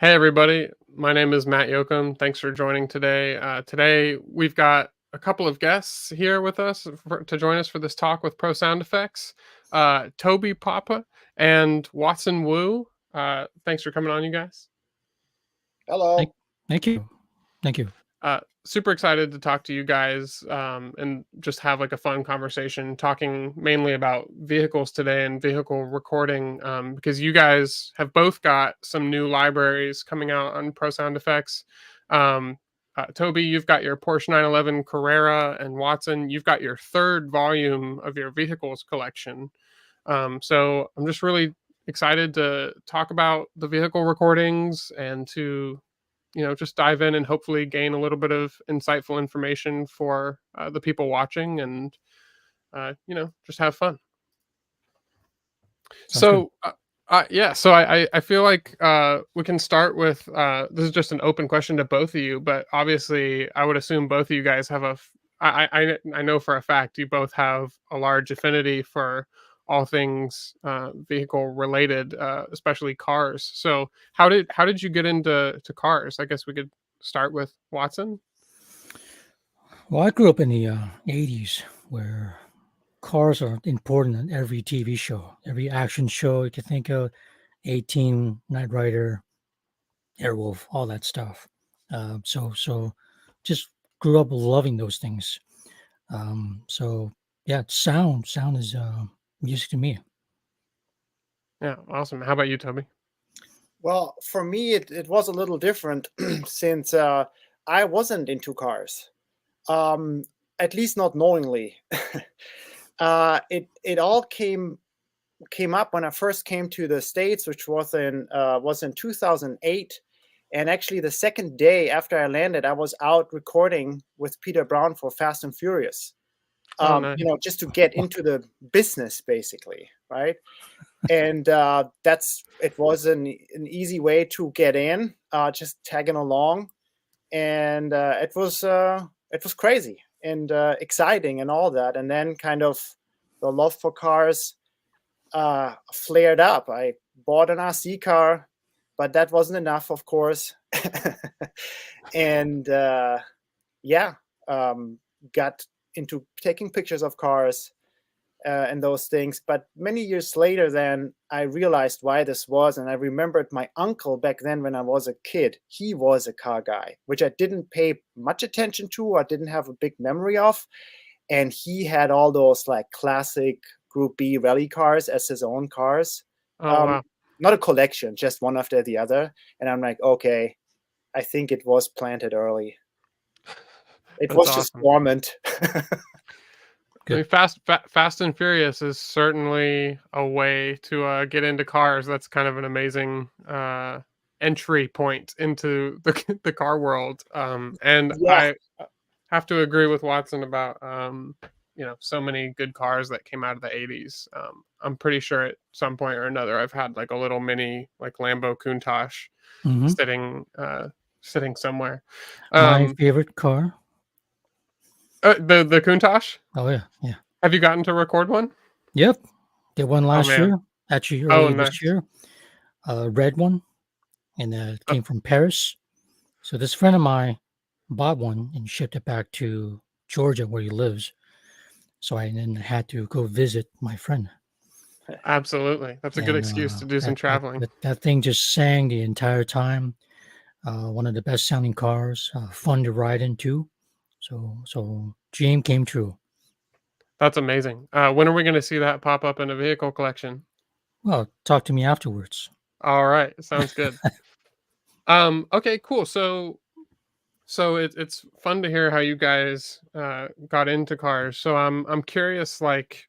Hey everybody, my name is Matt Yocum. Thanks for joining today. Today we've got a couple of guests here with us to join us for this talk with Pro Sound Effects. Toby Poppe and Watson Wu. Thanks for coming on, you guys. Thank, Hello. thank you. Thank you. Super excited to talk to you guys and just have like a fun conversation, talking mainly about vehicles today and vehicle recording, because you guys have both got some new libraries coming out on Pro Sound Effects. Toby, you've got your Porsche 911 Carrera, and Watson, you've got your third volume of your vehicles collection. So I'm just really excited to talk about the vehicle recordings and to just dive in and hopefully gain a little bit of insightful information for the people watching and, just have fun. Sounds good. Yeah, so I feel like we can start with this is just an open question to both of you, but obviously I would assume both of you guys have I know for a fact you both have a large affinity for all things vehicle related, especially cars. So how did you get into cars? I guess we could start with Watson. Well, I grew up in the 80s where cars are important in every TV show, every action show you can think of, 18, Knight Rider, Airwolf, all that stuff. So just grew up loving those things. So yeah, sound is music to me. Yeah, awesome. How about you, Toby? Well, for me, it was a little different since I wasn't into cars, um, at least not knowingly. It all came up when I first came to the States, which was in 2008. And actually, the second day after I landed, I was out recording with Peter Brown for Fast and Furious. Oh, nice. Just to get into the business, basically, right? And it was an easy way to get in, just tagging along, and it was crazy and exciting and all that. And then kind of the love for cars flared up. I bought an RC car, but that wasn't enough, of course. And yeah, got into taking pictures of cars and those things. But many years later, then I realized why this was. And I remembered my uncle back then when I was a kid. He was a car guy, which I didn't pay much attention to. I didn't have a big memory of. And he had all those like classic Group B rally cars as his own cars. Oh, wow. Not a collection, just one after the other. And I'm like, okay, I think it was planted early. It That's was just awesome. dormant. I mean, Fast and Furious is certainly a way to get into cars. That's kind of an amazing entry point into the car world. And Yeah. I have to agree with Watson about so many good cars that came out of the 80s. I'm pretty sure at some point or another I've had like a little mini like Lambo Countach Hmm. sitting somewhere. My Um, favorite car. the Countach. Oh yeah, yeah. Have you gotten to record one? Yep. Did one Oh last man. year, actually Oh, early this nice. year. Red one, and it Uh, came from Paris. So this friend of mine bought one and shipped it back to Georgia where he lives. So I then had to go visit my friend, Absolutely. That's a good and excuse to do some that, that traveling. that that thing just sang the entire time. One of the best sounding cars, fun to ride into. So dream came true. That's amazing. When are we going to see that pop up in a vehicle collection? Well, talk to me afterwards. All right, sounds good. Okay, cool. So it's fun to hear how you guys got into cars. So I'm curious, like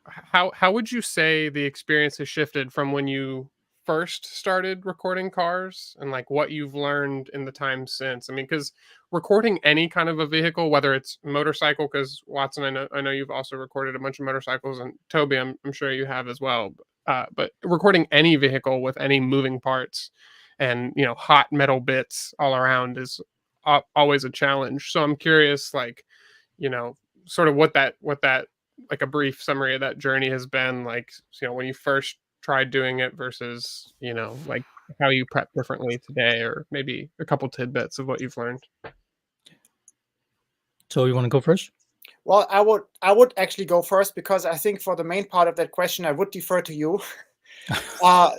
how would you say the experience has shifted from when you first started recording cars and like what you've learned in the time since? I mean, because recording any kind of a vehicle, whether it's motorcycle, because Watson, I know you've also recorded a bunch of motorcycles, and Toby, I'm sure you have as well. But recording any vehicle with any moving parts and hot metal bits all around is always a challenge. So I'm curious, like you know, sort of what that like a brief summary of that journey has been like, when you first tried doing it versus, like how you prep differently today, or maybe a couple tidbits of what you've learned. So you want to go first? Well, I would actually go first, because I think for the main part of that question, I would defer to you,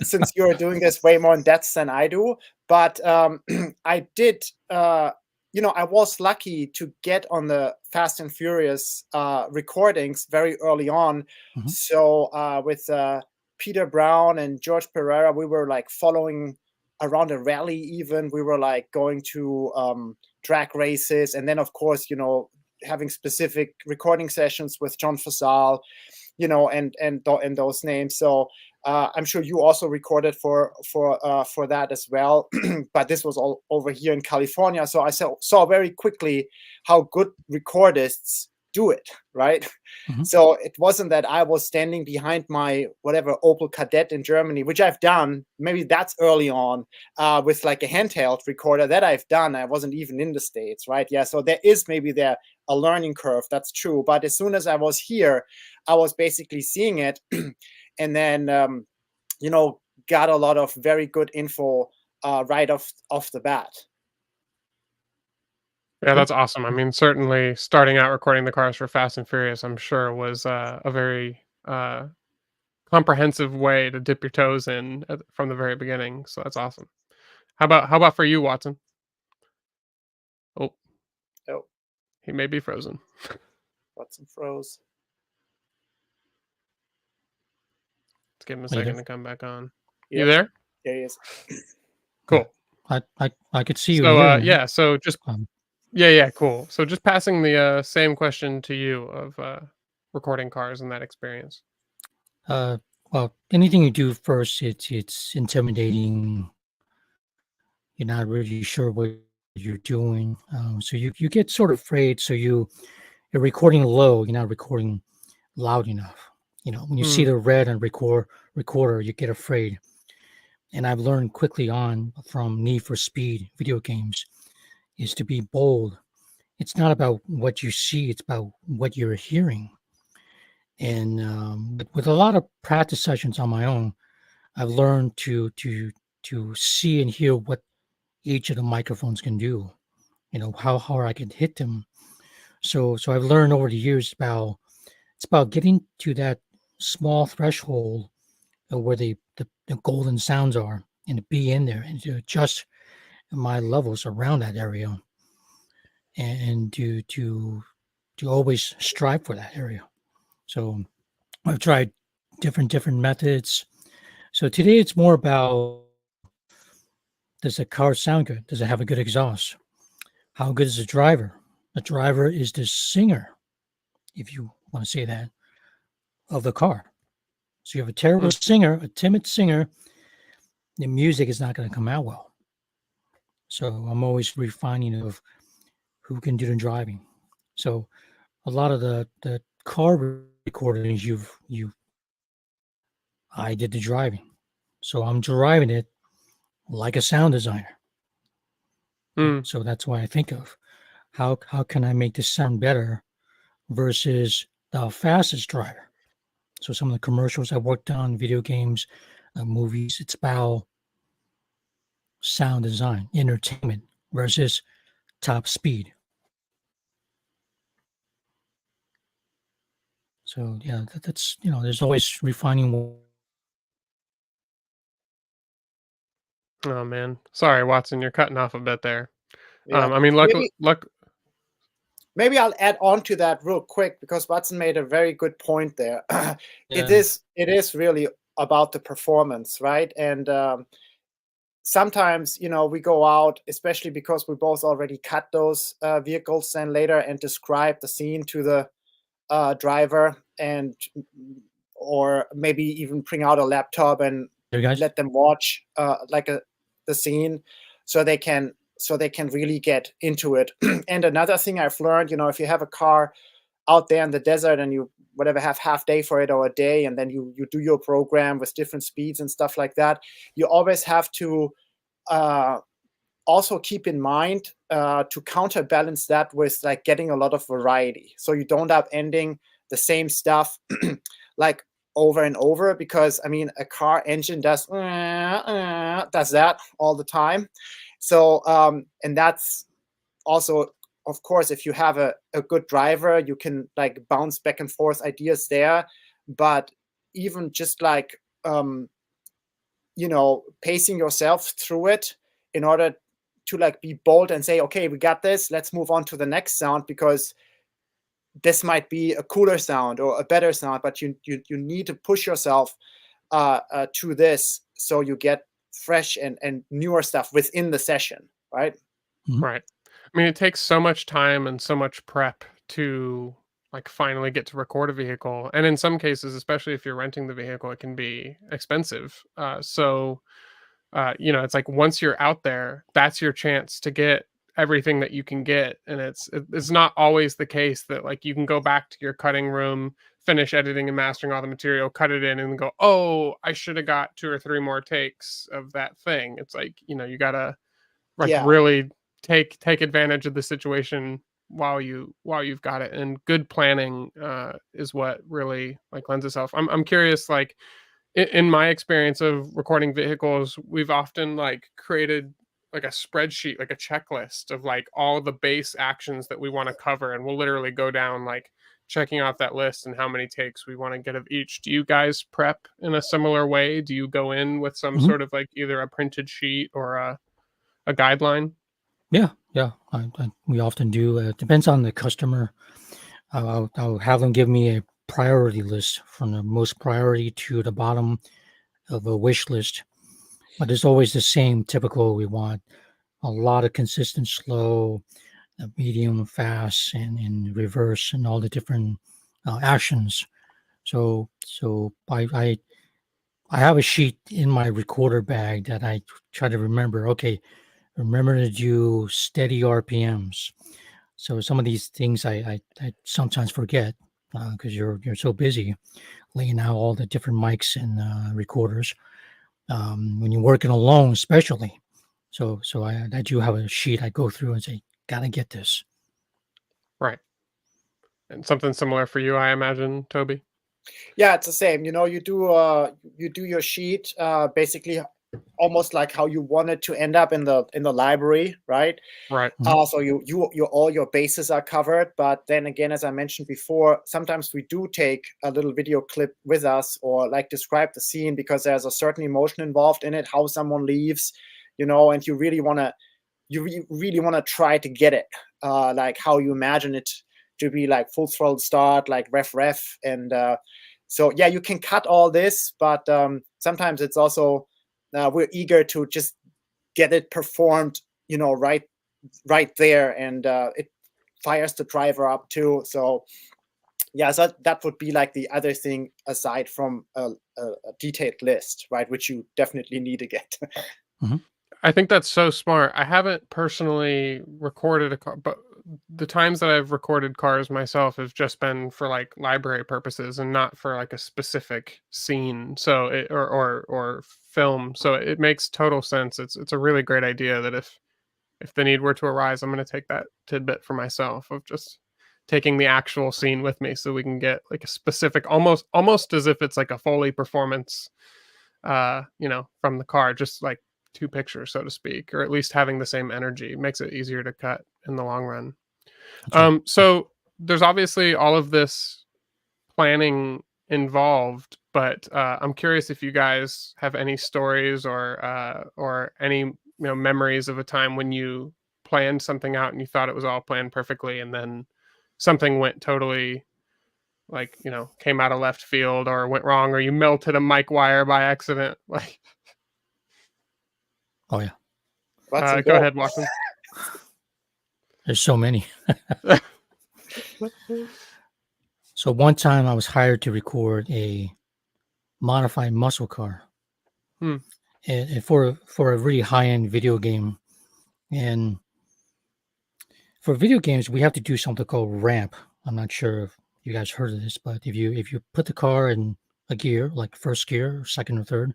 since you're doing this way more in depth than I do. But I did, I was lucky to get on the Fast and Furious recordings very early on. Mhm. So with Peter Brown and George Pereira, we were like following around a rally. Even we were like going to drag races, and then of course, having specific recording sessions with John Fasal, and those names. So I'm sure you also recorded for that as well. But this was all over here in California, so I saw very quickly how good recordists do it, right? Mhm. So it wasn't that I was standing behind my whatever Opel Kadett in Germany, which I've done. Maybe that's early on, with like a handheld recorder that I've done. I wasn't even in the States, right? Yeah, so there is maybe there a learning curve. That's true. But as soon as I was here, I was basically seeing it, and then got a lot of very good info right off the bat. Yeah, Cool. that's awesome. I mean, certainly starting out recording the cars for Fast and Furious, I'm sure was a very comprehensive way to dip your toes in from the very beginning. So that's awesome. How about for you, Watson? Oh, Oh, he may be frozen. Watson froze. Let's give him a Are you second there? to come back on. You Yep, there? there he is. Yeah. Cool. I could see you and So hear you. yeah, so just Um, yeah, cool. So just passing the same question to you of recording cars and that experience. uh, well, anything you do first, it's intimidating. You're not really sure what you're doing, so you get sort of afraid. So you're recording low. You're not recording loud enough. When you see Mm, the red and recorder, you get afraid. And I've learned quickly on from Need for Speed video games is to be bold. It's not about what you see; it's about what you're hearing. And with a lot of practice sessions on my own, I've learned to see and hear what each of the microphones can do. How hard I can hit them. So I've learned over the years about it's about getting to that small threshold where the golden sounds are, and to be in there and to adjust my levels around that area, and to always strive for that area. So I've tried different methods. So today it's more about, does the car sound good? Does it have a good exhaust? How good is the driver? The driver is the singer, if you want to say that, of the car. So you have a terrible mm. singer, a timid singer, the music is not going to come out well. So I'm always refining of who can do the driving. So a lot of the car recordings you I did the driving. So I'm driving it like a sound designer. Mm. So that's why I think of how can I make this sound better versus the fastest driver. So some of the commercials I worked on, video games, movies, it's about sound design, entertainment versus top speed. So yeah, that's there's always refining. Oh man, sorry, Watson, you're cutting off a bit there. Yeah, I mean, maybe luck. maybe I'll add on to that real quick, because Watson made a very good point there. it Yeah, is really about the performance, right? And sometimes we go out, especially because we both already cut those vehicles then later and describe the scene to the driver, and or maybe even bring out a laptop and you guys. let them watch the scene, so they can really get into it. And another thing I've learned, if you have a car out there in the desert and you whatever have half day for it or a day, and then you do your program with different speeds and stuff like that, you always have to uh, also keep in mind to counterbalance that with like getting a lot of variety, so you don't end up ending the same stuff like over and over, because I mean, a car engine does that all the time. So and that's also, of course, if you have a good driver, you can like bounce back and forth ideas there. But even just like pacing yourself through it in order to like be bold and say, okay, we got this, let's move on to the next sound, because this might be a cooler sound or a better sound, but you need to push yourself to this, so you get fresh and newer stuff within the session, right? Right. I mean, it takes so much time and so much prep to like finally get to record a vehicle. And in some cases, especially if you're renting the vehicle, it can be expensive. It's like once you're out there, that's your chance to get everything that you can get. And it's not always the case that like you can go back to your cutting room, finish editing and mastering all the material, cut it in, and go, oh, I should have got 2 or 3 more takes of that thing. It's like, you gotta like really take advantage of the situation while you've got it. And good planning is what really like lends itself. I'm curious, like in my experience of recording vehicles, we've often like created like a spreadsheet, like a checklist of like all the base actions that we want to cover, and we'll literally go down like checking off that list and how many takes we want to get of each. Do you guys prep in a similar way? Do you go in with some sort of like either a printed sheet or a guideline? Yeah. We often do. It depends on the customer. I'll have them give me a priority list from the most priority to the bottom of a wish list. But it's always the same typical. We want a lot of consistent slow, medium, fast, and in reverse, and all the different actions. So I have a sheet in my recorder bag that I try to remember. Okay, remember to do steady RPMs. So some of these things I sometimes forget because you're so busy laying out all the different mics and recorders. When you're working alone, especially. So I do have a sheet I go through and say, gotta get this. Right. And something similar for you, I imagine, Toby? Yeah, it's the same. You do your sheet basically almost like how you want it to end up in the library, right? Right. So you all your bases are covered. But then again, as I mentioned before, sometimes we do take a little video clip with us or like describe the scene, because there's a certain emotion involved in it, how someone leaves, and you really want to try to get it like how you imagine it to be, like full throttle start, like ref, and so yeah, you can cut all this, but sometimes it's also we're eager to just get it performed, right there, and it fires the driver up too. So yeah, so that would be like the other thing aside from a detailed list, right, which you definitely need to get. I think that's so smart. I haven't personally recorded a car, but the times that I've recorded cars myself have just been for like library purposes and not for like a specific scene. So or film. So it makes total sense. It's a really great idea that if the need were to arise, I'm going to take that tidbit for myself of just taking the actual scene with me, so we can get like a specific, almost as if it's like a Foley performance, from the car, just like 2 pictures, so to speak, or at least having the same energy makes it easier to cut in the long run. Right. So there's obviously all of this planning involved, but I'm curious if you guys have any stories or any memories of a time when you planned something out and you thought it was all planned perfectly, and then something went totally like came out of left field or went wrong, or you melted a mic wire by accident. Like, Oh yeah, go ahead, Watson. there's so many. So one time I was hired to record a modified muscle car, and for a really high-end video game. And for video games, we have to do something called ramp. I'm not sure if you guys heard of this, but if you put the car in a gear, like first gear, second or third,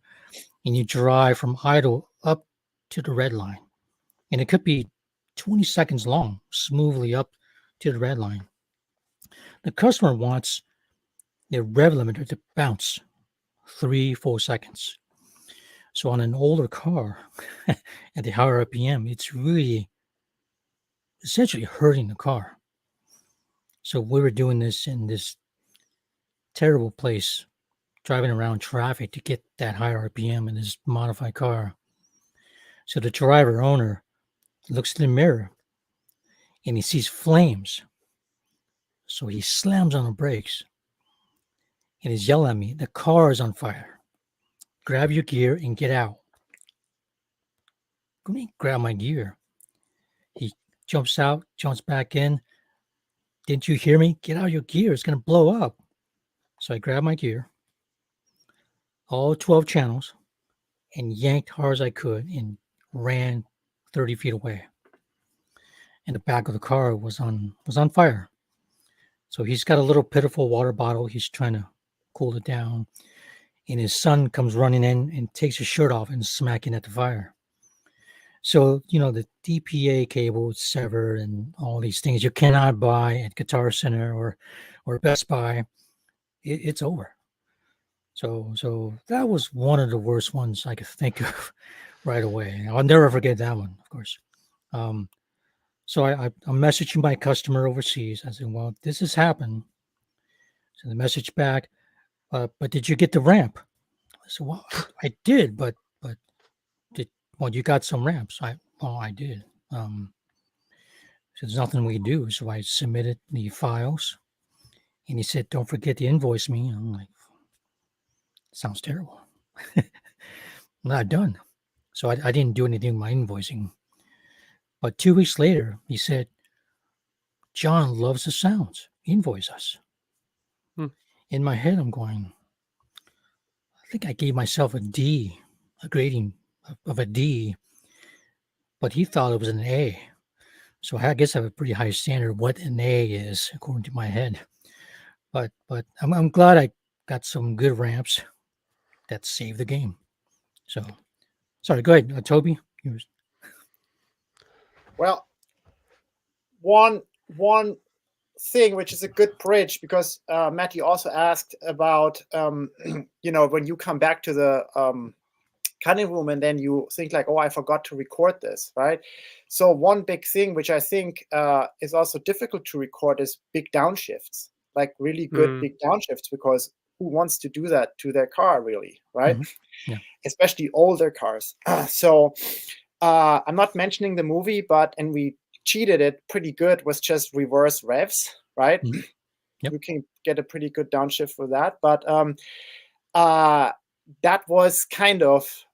and you drive from idle up to the red line, and it could be 20 seconds long, smoothly up to the red line. The customer wants their rev limiter to bounce 3 full seconds. So on an older car at the higher RPM, it's really essentially hurting the car. So we were doing this in this terrible place, driving around traffic to get that higher RPM in this modified car. So the driver owner looks in the mirror and he sees flames. So he slams on the brakes and he's yelling at me, "The car is on fire. Grab your gear and get out." Go me grab my gear. He jumps out, jumps back in. "Didn't you hear me? Get out of your gear. It's going to blow up." So I grabbed my gear, all 12 channels, and yanked hard as I could and ran 30 feet away. And the back of the car was on fire. So he's got a little pitiful water bottle. He's trying to cool it down. And his son comes running in and takes his shirt off and is smacking at the fire. So, the DPA cable is severed and all these things you cannot buy at Guitar Center or Best Buy. It's over. So that was one of the worst ones I could think of right away. I'll never forget that one, of course. So I'm messaging my customer overseas. I said, "Well, this has happened." So the message back, "But did you get the ramp?" I said, "Well, I did, but you got some ramps." I did. So there's nothing we can do. So I submitted the files, and he said, "Don't forget to invoice me." I'm like, sounds terrible. I'm not done. So I didn't do anything with my invoicing. But 2 weeks later, he said, "John loves the sounds. Invoice us." In my head, I'm going, I think I gave myself a D, a grading of a D, but he thought it was an A. So I guess I have a pretty high standard of what an A is, according to my head. But I'm glad I got some good ramps that saved the game. So, sorry, go ahead, Toby. Well, one thing which is a good bridge, because Matt, you also asked about when you come back to the cutting room and then you think like, "Oh, I forgot to record this," right? So one big thing which I think is also difficult to record is big downshifts, like really good big downshifts, because who wants to do that to their car, really, right? Yeah. Especially older cars. So I'm not mentioning the movie, and we cheated it pretty good with just reverse revs, right? Yep. You can get a pretty good downshift with that. But that was kind of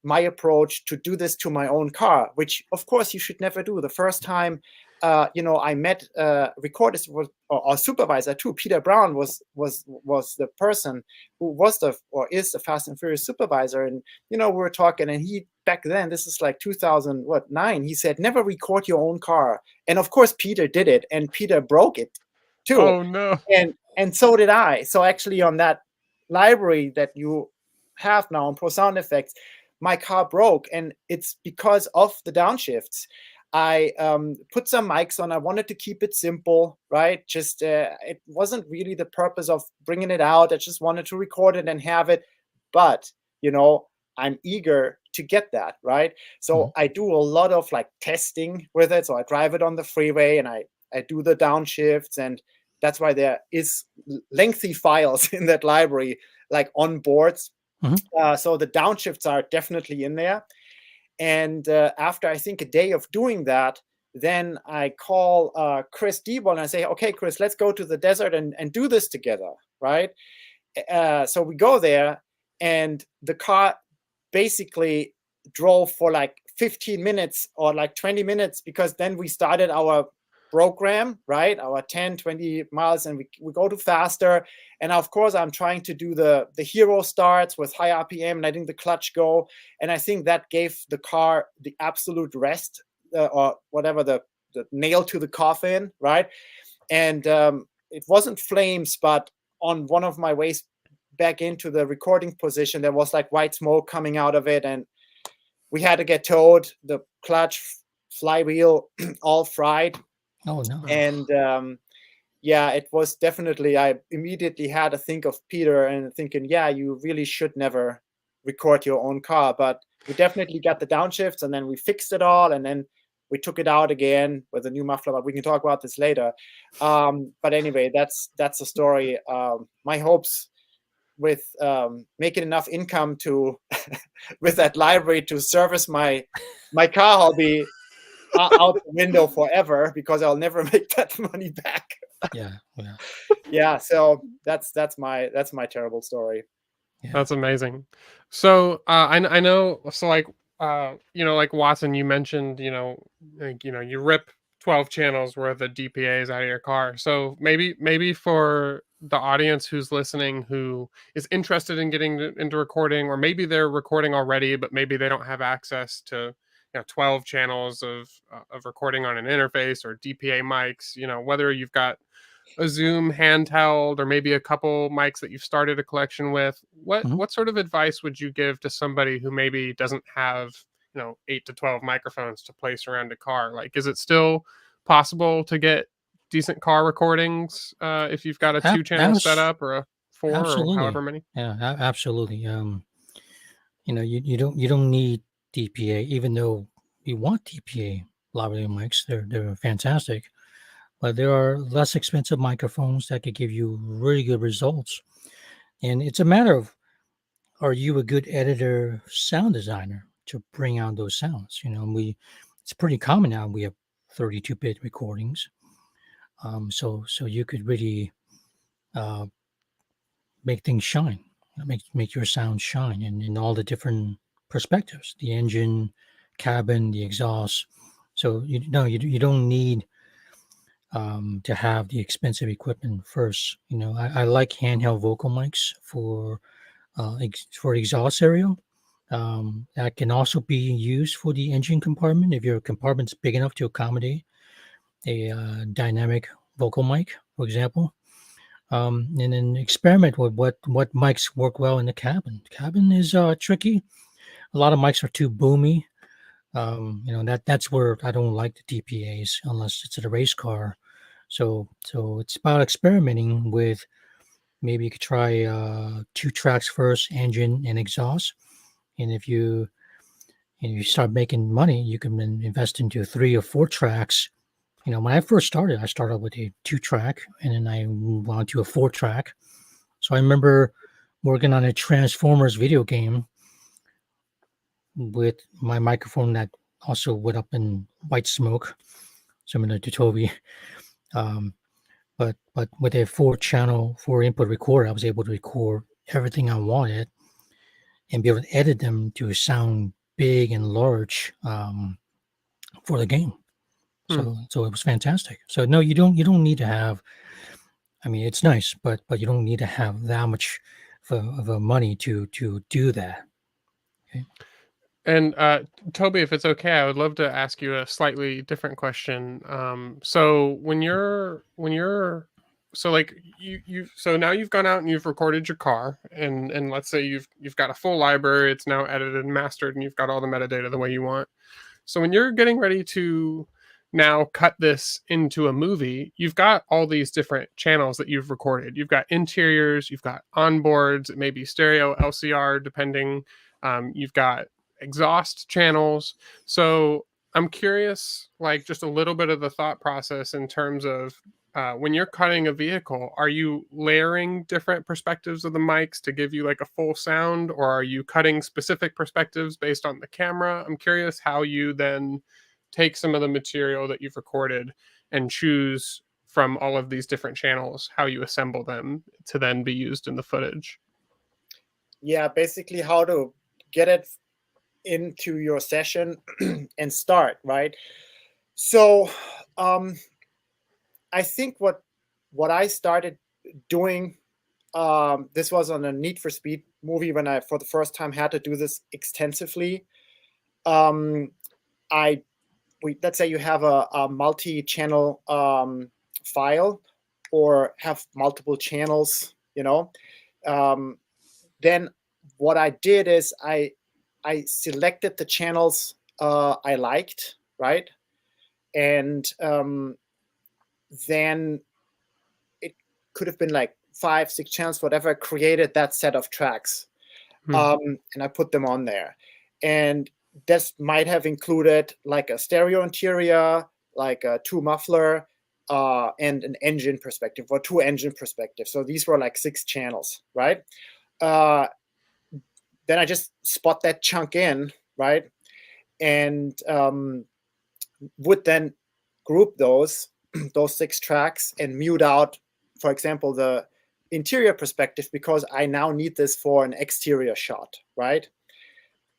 my approach to do this to my own car, which of course you should never do. The first time I met recordist or supervisor too. Peter Brown was the person who was is the Fast and Furious supervisor, and we were talking, and he back then, this is like 2009, he said, "Never record your own car." And of course Peter did it, and Peter broke it too. Oh no! And so did I. So actually on that library that you have now on Pro Sound Effects, my car broke, and it's because of the downshifts. I put some mics on. I wanted to keep it simple, right? Just it wasn't really the purpose of bringing it out. I just wanted to record it and have it. But I'm eager to get that, right? So I do a lot of like testing with it. So I drive it on the freeway and I do the downshifts, and that's why there is lengthy files in that library, like on boards. So the downshifts are definitely in there. And after I think a day of doing that, then I call Chris Diebel and I say, "Okay, Chris, let's go to the desert and do this together," right? So we go there, and the car basically drove for like 15 minutes or like 20 minutes, because then we started our program, right? Our 10, 20 miles, and we go to faster. And of course, I'm trying to do the hero starts with high RPM, letting the clutch go. And I think that gave the car the absolute rest, or whatever, the nail to the coffin, right? And it wasn't flames, but on one of my ways back into the recording position, there was like white smoke coming out of it, and we had to get towed. The clutch, flywheel, all fried. Oh no! And yeah, it was definitely, I immediately had to think of Peter and thinking, yeah, you really should never record your own car. But we definitely got the downshifts, and then we fixed it all, and then we took it out again with a new muffler, but we can talk about this later. But anyway, that's the story. My hopes with making enough income to with that library to service my car hobby out the window forever, because I'll never make that money back. Yeah, yeah, Yeah, so that's my terrible story. yeah. That's amazing. So I know, so like like Watson, you mentioned, like, you rip 12 channels worth of DPAs out of your car. So maybe for the audience who's listening, who is interested in getting into recording, or maybe they're recording already but maybe they don't have access to 12 channels of recording on an interface or DPA mics, whether you've got a Zoom handheld or maybe a couple mics that you've started a collection with, what Mhm. what sort of advice would you give to somebody who maybe doesn't have 8 to 12 microphones to place around a car? Like, is it still possible to get decent car recordings if you've got a Ab- 2 channel abs- setup or a 4 or however Absolutely. many? Yeah, absolutely. You don't need DPA, even though you want DPA lavalier mics. They're fantastic, but there are less expensive microphones that could give you really good results. And it's a matter of, are you a good editor, sound designer to bring out those sounds? It's pretty common now. We have 32-bit recordings, so you could really uh, make things shine, make your sound shine in all the different perspectives, the engine, cabin, the exhaust. So you don't need to have the expensive equipment first. I like handheld vocal mics for exhaust area. That can also be used for the engine compartment if your compartment's big enough to accommodate a dynamic vocal mic, for example. And then experiment with what mics work well in the cabin. Cabin is tricky. A lot of mics are too boomy. That's where I don't like the DPAs unless it's at a race car. So it's about experimenting with, maybe you could try 2 tracks first, engine and exhaust. And if you start making money, you can then invest into 3 or 4 tracks. When I first started, I started with a 2 track, and then I moved on to a 4 track. So I remember working on a Transformers video game with my microphone that also went up in white smoke, similar to Toby. Um, but with a 4 channel, 4 input recorder, I was able to record everything I wanted and be able to edit them to sound big and large for the game. Hmm. So it was fantastic. So no, you don't need to have. I mean, it's nice, but you don't need to have that much of a money to do that. Okay. And Toby, if it's okay, I would love to ask you a slightly different question. So so like so now you've gone out and you've recorded your car, and let's say you've got a full library, it's now edited and mastered, and you've got all the metadata the way you want. So when you're getting ready to now cut this into a movie, you've got all these different channels that you've recorded. You've got interiors, you've got onboards, it may be stereo, LCR, depending. You've got exhaust channels. So I'm curious, like, just a little bit of the thought process in terms of when you're cutting a vehicle, are you layering different perspectives of the mics to give you like a full sound, or are you cutting specific perspectives based on the camera? I'm curious how you then take some of the material that you've recorded and choose from all of these different channels, how you assemble them to then be used in the footage. Yeah, basically how to get it into your session and start, right? So I think what I started doing, this was on a Need for Speed movie when I for the first time had to do this extensively. I let's say you have a multi-channel file, or have multiple channels, then what I did is I selected the channels I liked, right? And then could have been like 5, 6 channels, whatever, created that set of tracks. And I put them on there. And this might have included like a stereo interior, like a 2 muffler, and an engine perspective, or 2 engine perspectives. So these were like 6 channels, right? Then I just spot that chunk in, right? And would then group those 6 tracks and mute out, for example, the interior perspective, because I now need this for an exterior shot, right?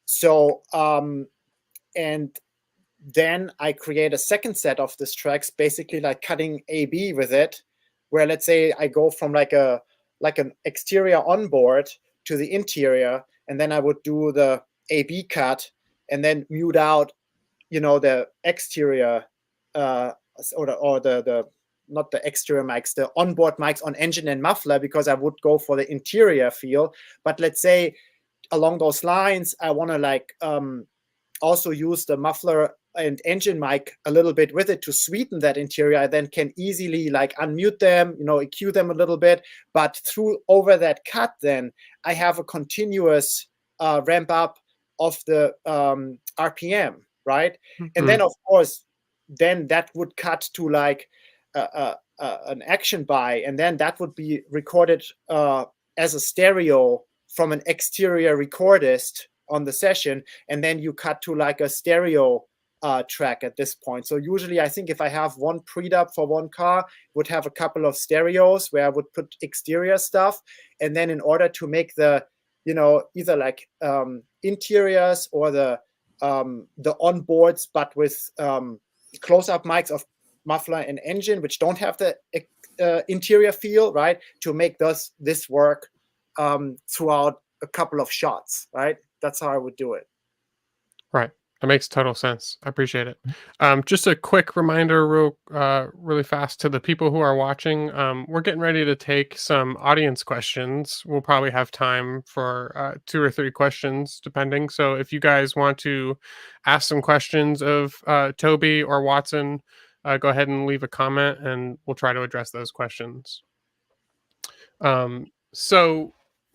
So, and then I create a second set of these tracks, basically like cutting A/B with it, where let's say I go from like an exterior onboard to the interior, and then I would do the A/B cut and then mute out, the exterior, or the not the exterior mics, the onboard mics on engine and muffler, because I would go for the interior feel. But let's say along those lines, I want to like also use the muffler and engine mic a little bit with it to sweeten that interior. I then can easily like unmute them, EQ them a little bit, but over that cut, then I have a continuous ramp up of the RPM, right? And then of course, then that would cut to like an action buy, and then that would be recorded as a stereo from an exterior recordist on the session, and then you cut to like a stereo track at this point. So usually I think if I have one pre-dub for one car, would have a couple of stereos where I would put exterior stuff, and then in order to make the either like interiors or the onboards, but with close-up mics of muffler and engine, which don't have the interior feel, right, to make this work throughout a couple of shots, right? That's how I would do it. Right. That makes total sense. I appreciate it. Just a quick reminder, really fast, to the people who are watching. We're getting ready to take some audience questions. We'll probably have time for 2 or 3 questions, depending. So if you guys want to ask some questions of Toby or Watson, go ahead and leave a comment, and we'll try to address those questions.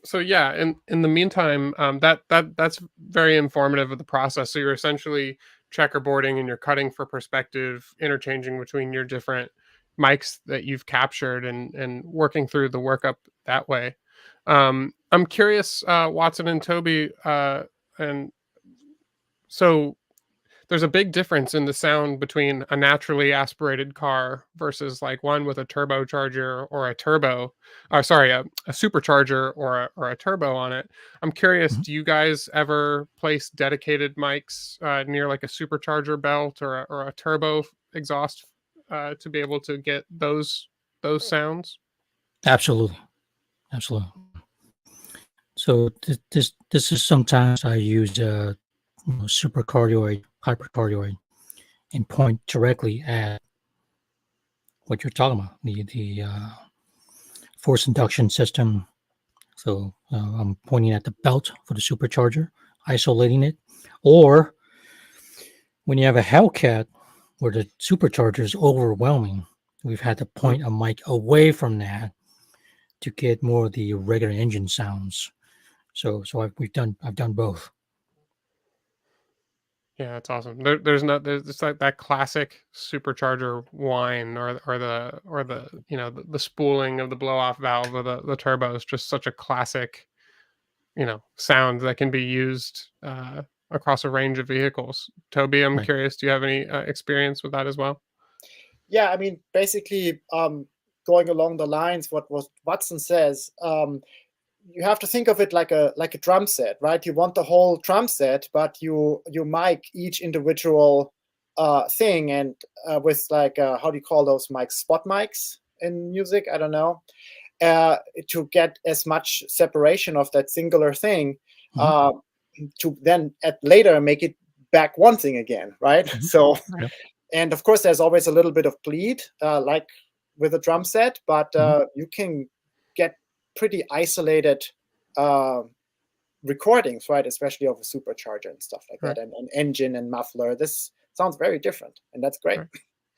So yeah, in the meantime, that's very informative of the process. So you're essentially checkerboarding and you're cutting for perspective, interchanging between your different mics that you've captured, and working through the workup that way. I'm curious, Watson and Toby, and so there's a big difference in the sound between a naturally aspirated car versus like one with a turbocharger or a turbo, or sorry, a supercharger or a turbo on it. I'm curious, Mhm. do you guys ever place dedicated mics near like a supercharger belt or a turbo exhaust to be able to get those sounds? Absolutely. So this is sometimes I use supercardioid, hypercardioid, and point directly at what you're talking about, the force induction system. So I'm pointing at the belt for the supercharger, isolating it. Or when you have a Hellcat where the supercharger is overwhelming, we've had to point a mic away from that to get more of the regular engine sounds. So I've done both. Yeah, that's awesome. There's just like that classic supercharger whine, or the the spooling of the blow off valve of the turbo is just such a classic sound that can be used across a range of vehicles. Toby, I'm Right. curious, do you have any experience with that as well? Yeah, I mean, basically, going along the lines what Watson says, you have to think of it like a drum set, right? You want the whole drum set, but you mic each individual thing, and with like how do you call those mics? Spot mics in music? I don't know. To get as much separation of that singular thing, Mhm. to then at later make it back one thing again, right? Mhm. So, Yeah. and of course, there's always a little bit of bleed, like with a drum set, but Mhm. you can get pretty isolated recordings, right? Especially of a supercharger and stuff like Right. that, and an engine and muffler. This sounds very different, and that's great. Right.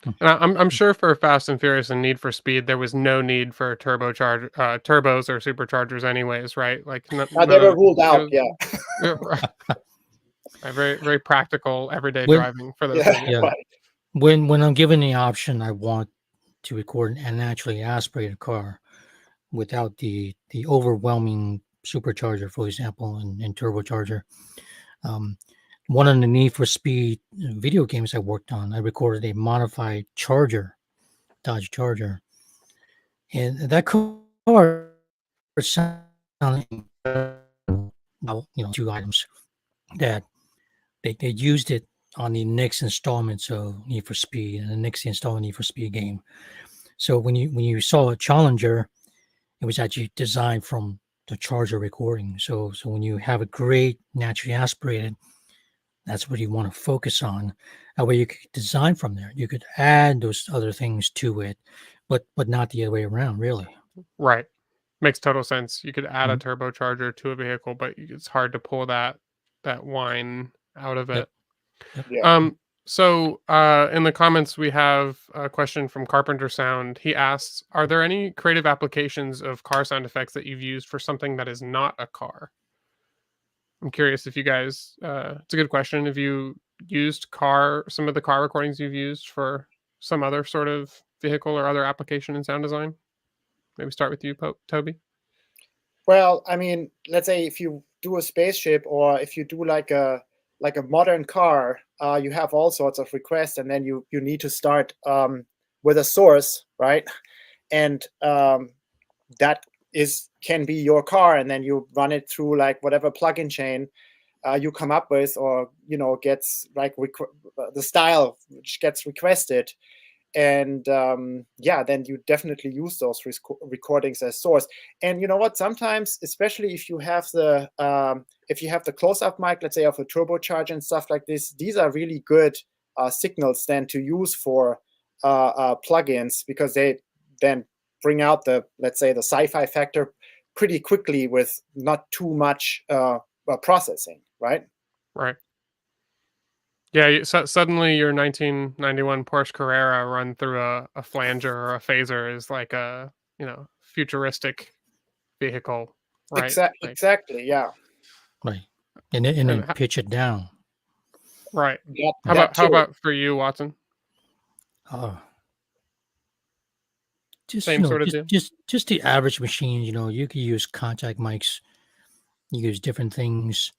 And I'm sure for Fast and Furious and Need for Speed, there was no need for turbos or superchargers anyways, right? Like They none were of ruled out. it Yeah. yeah, right, very very practical everyday When driving for those Yeah. movies. yeah, Right. when I'm given the option, I want to record an naturally aspirated car without the overwhelming supercharger, for example, and turbocharger. Um, one of the Need for Speed video games I worked on, I recorded a modified Charger, Dodge Charger, and that car sounded incredible. Now, two items that they used it on the next installment of Need for Speed and the next installment Need for Speed game. So when you saw a Challenger, it was actually designed from the Charger recording. So when you have a great naturally aspirated, that's what you want to focus on. That way you could design from there. You could add those other things to it, but not the other way around, really. Right. Makes total sense. You could add a Mhm. turbocharger to a vehicle, but it's hard to pull that whine out of Yep. it. Yep. Yeah. So in the comments we have a question from Carpenter Sound. He asks, "Are there any creative applications of car sound effects that you've used for something that is not a car?" I'm curious if you guys. It's a good question. If you used some of the car recordings you've used for some other sort of vehicle or other application in sound design. Maybe start with you, Toby. Well, I mean, let's say if you do a spaceship or if you do like a modern car, you have all sorts of requests, and then you need to start with a source, right? And that can be your car, and then you run it through like whatever plugin chain you come up with, or gets like the style which gets requested. And then you definitely use those recordings as source. And you know what, sometimes, especially if you have the close-up mic, let's say of a turbocharger and stuff like this, these are really good signals then to use for plugins, because they then bring out let's say the sci-fi factor pretty quickly with not too much processing, right? Right. Yeah, suddenly your 1991 Porsche Carrera run through a flanger or a phaser is like a, futuristic vehicle, right? Like, Exactly, yeah. Right. And and then pitch it down. right. How That about too. for you, Watson? Uh, just Same sort of deal. just the average machine. You could use contact mics. You use different things,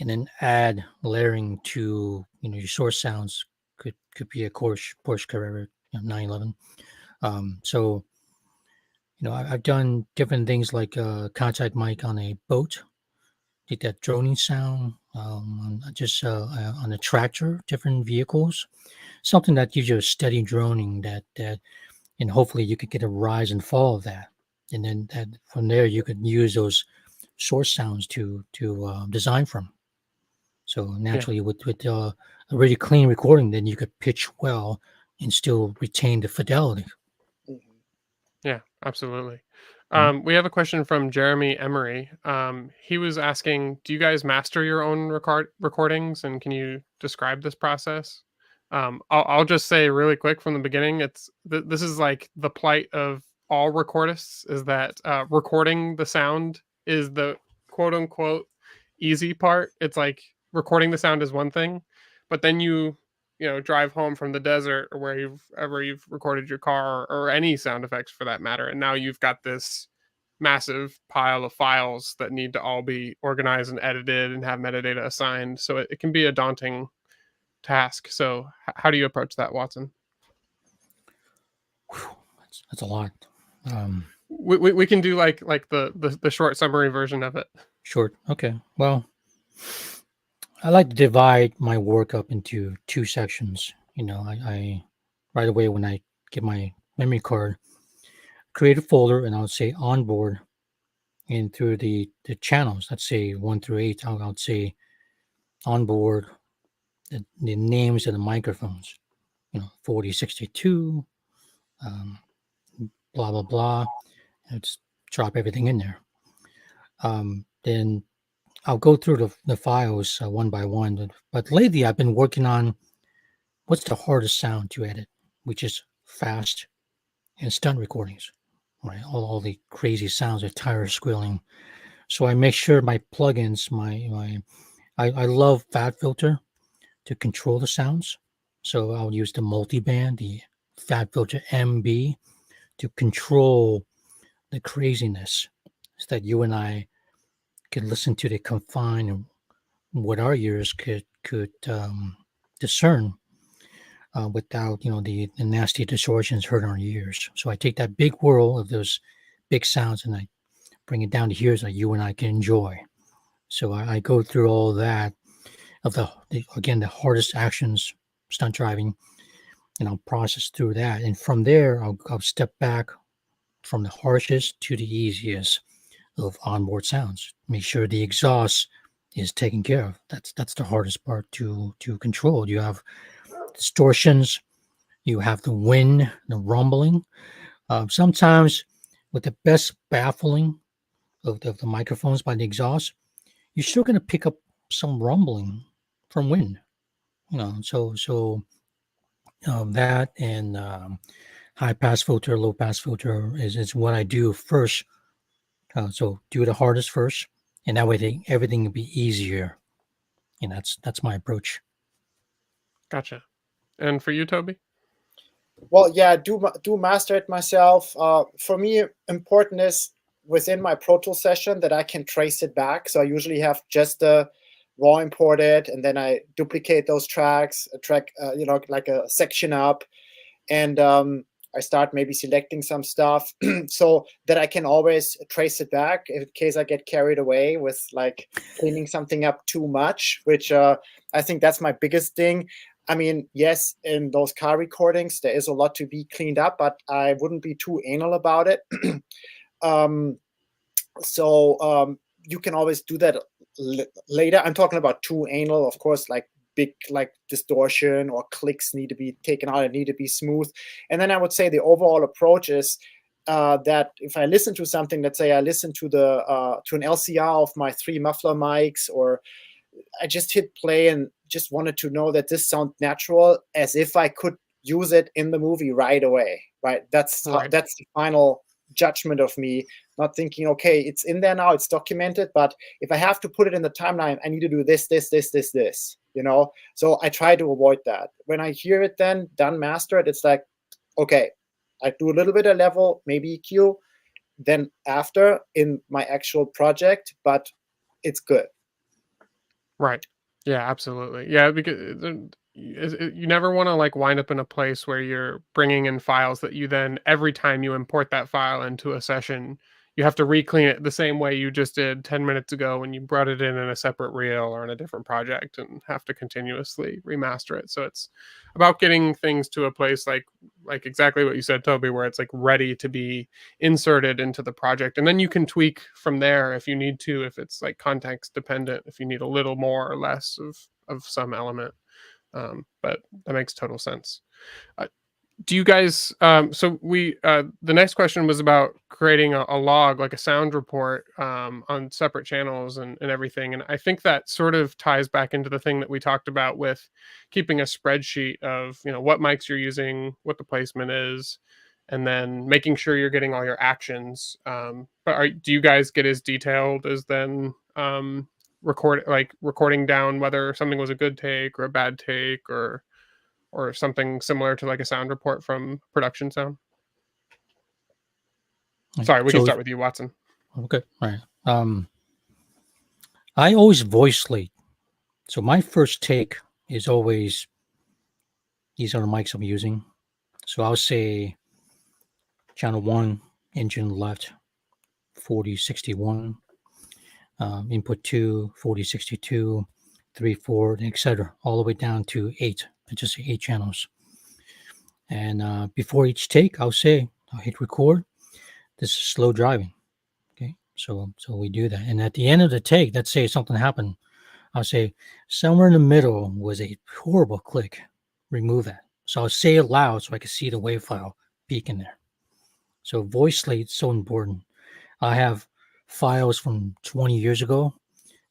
and then add layering to your source sounds. Could be a Porsche Carrera 911. So I've done different things like contact mic on a boat, get that droning sound. Just on a tractor, different vehicles, something that gives you a steady droning that and hopefully you could get a rise and fall of that, and then that from there you could use those source sounds to design from. So Yeah. naturally, with a really clean recording, then you could pitch well and still retain the fidelity. Mhm. Yeah, absolutely. Mhm. We have a question from Jeremy Emery. He was asking, "Do you guys master your own recordings, and can you describe this process?" I'll just say really quick from the beginning. This is like the plight of all recordists, is that recording the sound is the quote unquote easy part. It's like recording the sound is one thing, but then you drive home from the desert or wherever you've recorded your car, or any sound effects for that matter, and now you've got this massive pile of files that need to all be organized and edited and have metadata assigned. So it can be a daunting task. So how do you approach that, Watson? Whew, that's a lot. Um, We can do like the short summary version of it. Short. Okay. Well, I like to divide my work up into two sections. I right away when I get my memory card, create a folder, and I'll say onboard, and through the channels, let's say 1 through 8, I'll say onboard the names of the microphones. 4062, um, blah blah blah. Let's drop everything in there. Then I'll go through the files one by one. But lately, I've been working on what's the hardest sound to edit. which is fast, and stunt recordings, right? All the crazy sounds of tires squealing. So I make sure my plugins, I love Fat Filter to control the sounds. So I'll use the multiband, the Fat Filter MB, to control the craziness so that you and I can listen to the confine and what our ears could discern without the nasty distortions hurt our ears. So I take that big whirl of those big sounds and I bring it down to here so that you and I can enjoy. So I go through all that of the hardest actions, stunt driving, and I'll process through that. And from there, I'll step back from the harshest to the easiest of onboard sounds. Make sure the exhaust is taken care of. That's the hardest part to control. You have distortions, you have the wind, the rumbling. Sometimes with the best baffling of the microphones by the exhaust, you're still going to pick up some rumbling from wind. So that and high pass filter, low pass filter is what I do first. So do the hardest first, and that way everything will be easier. And that's my approach. Gotcha. And for you, Toby? Well, yeah, do master it myself. For me, important is within my Pro Tools session that I can trace it back. So I usually have just the raw imported, and then I duplicate those tracks, a track, like a section up, and I start maybe selecting some stuff so that I can always trace it back in case I get carried away with like cleaning something up too much, which I think that's my biggest thing. I mean, yes, in those car recordings, there is a lot to be cleaned up, but I wouldn't be too anal about it. So you can always do that later. I'm talking about too anal, of course, like big like distortion or clicks need to be taken out and need to be smooth. And then I would say the overall approach is that if I listen to something, let's say I listen to to an LCR of my 3 muffler mics, or I just hit play and just wanted to know that this sounds natural, as if I could use it in the movie right away. Right? That's the final judgment of me, not thinking, okay, it's in there now, it's documented, but if I have to put it in the timeline, I need to do this, so I try to avoid that. When I hear it then done mastered, it's like, okay, I do a little bit of level, maybe EQ, then after in my actual project, but it's good. Right. Yeah, absolutely. Yeah, because you never want to like wind up in a place where you're bringing in files that you then every time you import that file into a session, you have to re-clean it the same way you just did 10 minutes ago when you brought it in a separate reel or in a different project, and have to continuously remaster it. So it's about getting things to a place like exactly what you said, Toby, where it's like ready to be inserted into the project, and then you can tweak from there if you need to, if it's like context dependent, if you need a little more or less of some element. But that makes total sense. Do you guys so we the next question was about creating a log, like a sound report, on separate channels and everything, and I think that sort of ties back into the thing that we talked about with keeping a spreadsheet of what mics you're using, what the placement is, and then making sure you're getting all your actions. But do you guys get as detailed as then recording down whether something was a good take or a bad take, or something similar to like a sound report from production sound? Sorry, we can start with you, Watson. Okay, all right. I always voice slate. So my first take is always, these are the mics I'm using. So I'll say channel 1, engine left, 4061, input 2, 4062, 3, 4, etc., all the way down to 8. I just say 8 channels. And before each take, I'll hit record. This is slow driving. Okay, so we do that. And at the end of the take, let's say something happened, I'll say somewhere in the middle was a horrible click. Remove that. So I'll say it loud so I can see the wave file peek in there. So voice slate is so important. I have files from 20 years ago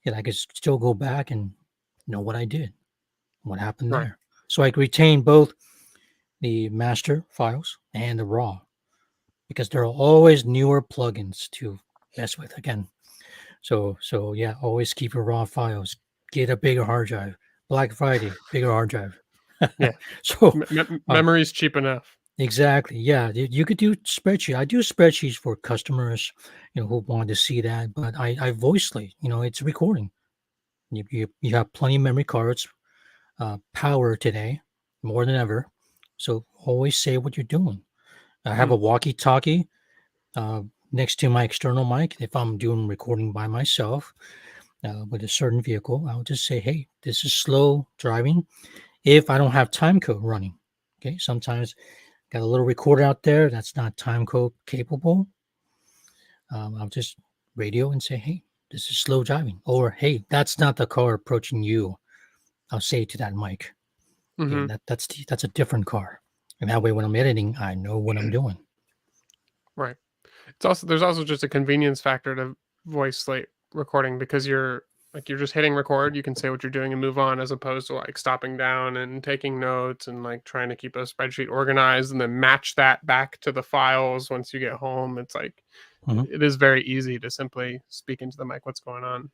that I could still go back and know what I did, what happened there. So I can retain both the master files and the raw, because there are always newer plugins to mess with again. So yeah, always keep your raw files. Get a bigger hard drive. Black Friday, bigger hard drive. Yeah. So Memory's cheap enough. exactly, yeah. You could do spreadsheet. I do spreadsheets for customers, who want to see that. But I voicely, it's recording. You have plenty of memory cards, power today more than ever. So always say what you're doing. I have a walkie-talkie next to my external mic. If I'm doing recording by myself with a certain vehicle, I'll just say, "Hey, this is slow driving." If I don't have time code running, okay. Sometimes got a little recorder out there that's not time code capable. I'll just radio and say, "Hey, this is slow driving," or "Hey, that's not the car approaching you." I'll say to that mic, Mm-hmm. that's a different car, and that way when I'm editing, I know what I'm doing. Right. There's also just a convenience factor to voice slate recording, because you're just hitting record, you can say what you're doing and move on, as opposed to like stopping down and taking notes and like trying to keep a spreadsheet organized and then match that back to the files once you get home. It's like it is very easy to simply speak into the mic what's going on.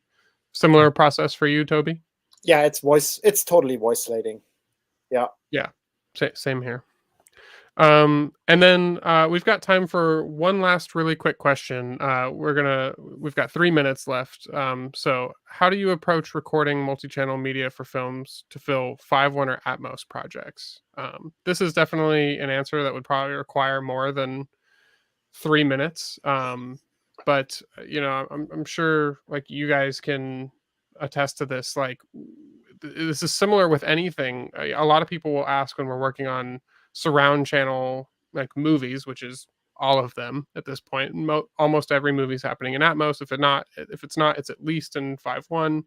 Similar process for you, Toby? Yeah, it's totally voice slating. Yeah. Yeah. Same here. And then we've got time for one last really quick question. We've got 3 minutes left. So how do you approach recording multi-channel media for films to fill 5.1 or Atmos projects? This is definitely an answer that would probably require more than 3 minutes. But I'm sure like you guys can attest to this. Like this is similar with anything. A lot of people will ask when we're working on surround channel like movies, which is all of them at this point. Almost every movie's happening in Atmos. If it's not, it's at least in 5.1.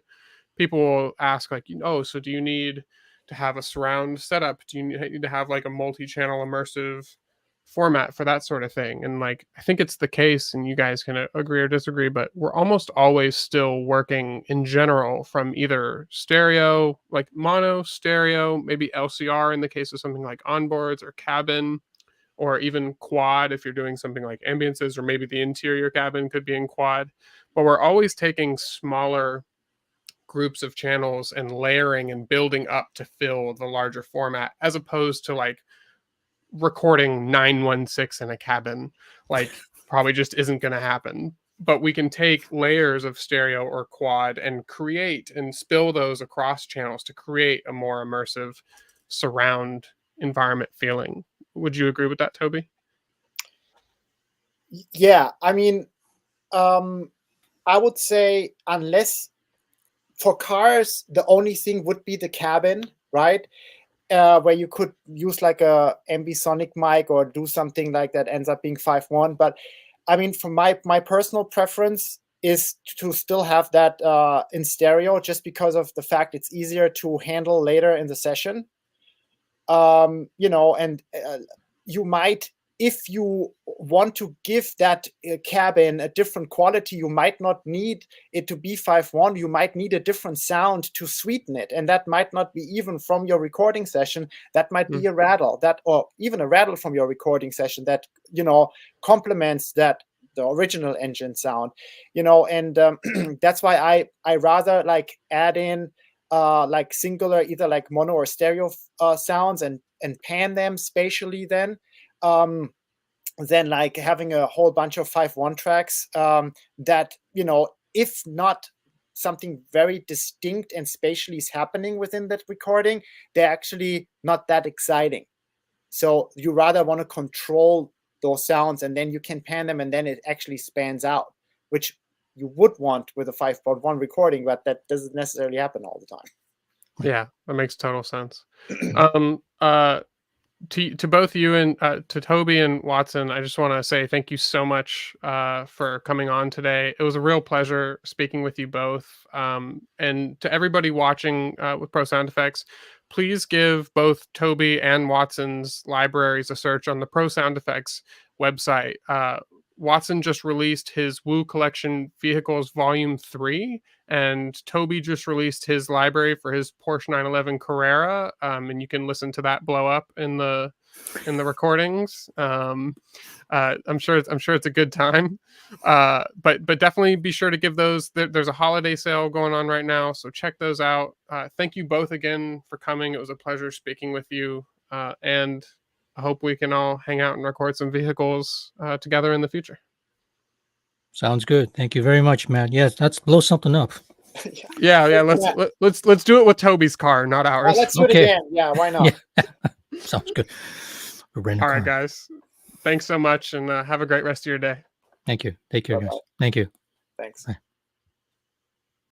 People will ask like, so do you need to have a surround setup? Do you need to have like a multi-channel immersive format for that sort of thing? And like, I think it's the case, and you guys can agree or disagree, but we're almost always still working in general from either stereo, like mono, stereo, maybe LCR in the case of something like onboards, or cabin, or even quad if you're doing something like ambiances, or maybe the interior cabin could be in quad. But we're always taking smaller groups of channels and layering and building up to fill the larger format, as opposed to like recording 916 in a cabin. Like probably just isn't going to happen. But we can take layers of stereo or quad and create and spill those across channels to create a more immersive surround environment feeling. Would you agree with that, Toby? Yeah, I mean, I would say, unless for cars, the only thing would be the cabin, right? Where you could use like a ambisonic mic or do something like that, ends up being 5.1. But I mean, for my personal preference is to still have that in stereo, just because of the fact it's easier to handle later in the session. And you might, if you want to give that cabin a different quality, you might not need it to be 5.1. You might need a different sound to sweeten it, and that might not be even from your recording session. That might be a rattle, or even a rattle from your recording session that complements that the original engine sound. And that's why I rather like add in like singular, either like mono or stereo sounds, and pan them spatially then like having a whole bunch of 5.1 tracks that, if not something very distinct and spatially is happening within that recording, they're actually not that exciting. So you rather want to control those sounds, and then you can pan them, and then it actually spans out, which you would want with a 5.1 recording, but that doesn't necessarily happen all the time. Yeah, that makes total sense. To both you and to Toby and Watson, I just want to say thank you so much for coming on today. It was a real pleasure speaking with you both. And to everybody watching with Pro Sound Effects, please give both Toby and Watson's libraries a search on the Pro Sound Effects website. Watson just released his Wu Collection Vehicles Volume 3, and Toby just released his library for his Porsche 911 Carrera, and you can listen to that blow up in the in the recordings. I'm sure it's a good time. But definitely be sure to give those. There's a holiday sale going on right now, so check those out. Thank you both again for coming. It was a pleasure speaking with you, and I hope we can all hang out and record some vehicles together in the future. Sounds good. Thank you very much, Matt. Yes, let's blow something up. Yeah. Let's do it with Toby's car, not ours. Let's do it Okay. again. Yeah, why not? Yeah. Sounds good. We'll rent a All right, car. guys. Thanks so much, and have a great rest of your day. Thank you. Take care, guys. Bye-bye. Thank you. Thanks. Bye.